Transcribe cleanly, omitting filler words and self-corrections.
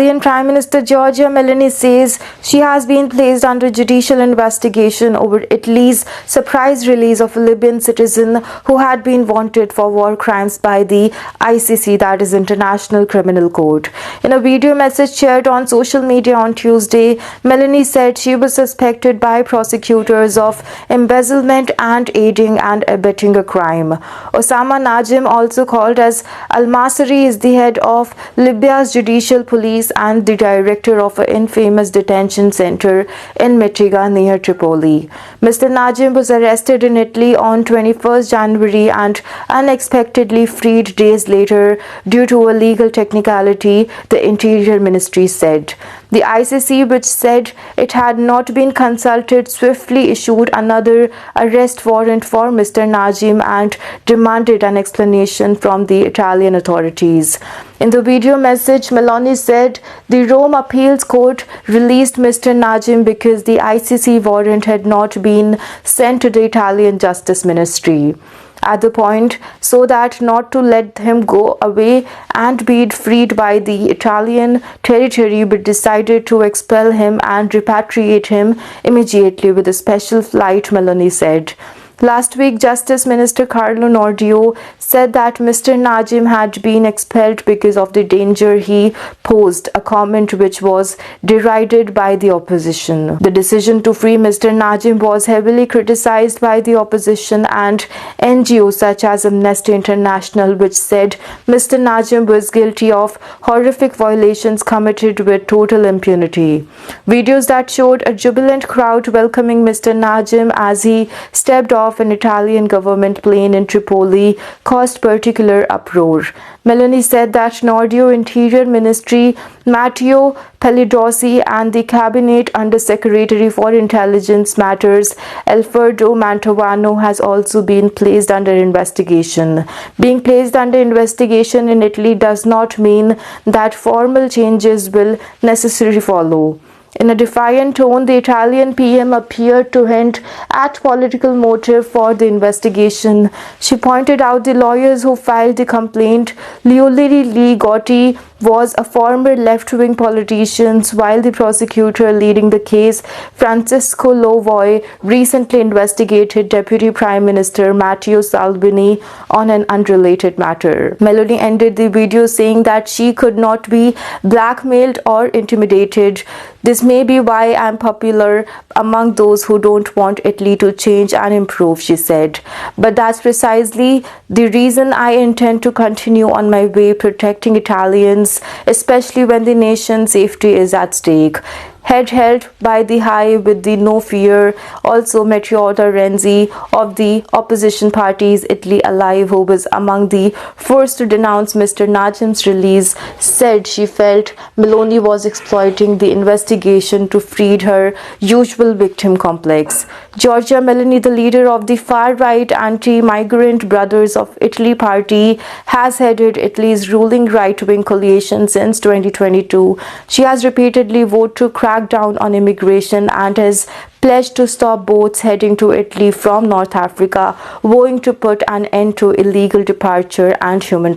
Italian Prime Minister Giorgia Meloni says she has been placed under judicial investigation over Italy's surprise release of a Libyan citizen who had been wanted for war crimes by the ICC, that is International Criminal Court. In a video message shared on social media on Tuesday, Meloni said she was suspected by prosecutors of embezzlement and aiding and abetting a crime. Osama Najim, also called as Al-Masri, is the head of Libya's judicial police and the director of an infamous detention center in Mitiga near Tripoli. Mr. Najim was arrested in Italy on 21st January and unexpectedly freed days later due to a legal technicality, the Interior Ministry said. The ICC, which said it had not been consulted, swiftly issued another arrest warrant for Mr. Najim and demanded an explanation from the Italian authorities. In the video message, Meloni said the Rome Appeals Court released Mr. Najim because the ICC warrant had not been sent to the Italian Justice Ministry at the point, so that not to let him go away and be freed by the Italian territory, but decided to expel him and repatriate him immediately with a special flight, Meloni said. Last week, Justice Minister Carlo Nordio said that Mr. Najim had been expelled because of the danger he posed, a comment which was derided by the opposition. The decision to free Mr. Najim was heavily criticized by the opposition and NGOs such as Amnesty International, which said Mr. Najim was guilty of horrific violations committed with total impunity. Videos that showed a jubilant crowd welcoming Mr. Najim as he stepped off an Italian government plane in Tripoli caused particular uproar. Meloni said that Nordio, Interior Ministry, Matteo Pigliadossi and the Cabinet Undersecretary for Intelligence Matters, Alfredo Mantovano, has also been placed under investigation. Being placed under investigation in Italy does not mean that formal changes will necessarily follow. In a defiant tone, the Italian PM appeared to hint at political motive for the investigation. She pointed out the lawyers who filed the complaint, Leoli Gotti, was a former left-wing politician, while the prosecutor leading the case, Francesco Lovoy, recently investigated Deputy Prime Minister Matteo Salvini on an unrelated matter. Meloni ended the video saying that she could not be blackmailed or intimidated. This may be why I'm popular among those who don't want Italy to change and improve, she said. But that's precisely the reason I intend to continue on my way protecting Italians, especially when the nation's safety is at stake. Head held by the high with the no fear. Also, Matteo Renzi of the opposition parties Italy Alive, who was among the first to denounce Mr. Najim's release, said she felt Meloni was exploiting the investigation to feed her usual victim complex. Giorgia Meloni, the leader of the far-right anti-migrant Brothers of Italy party, has headed Italy's ruling right-wing coalition since 2022. She has repeatedly vowed to crack down on immigration and has pledged to stop boats heading to Italy from North Africa, vowing to put an end to illegal departure and human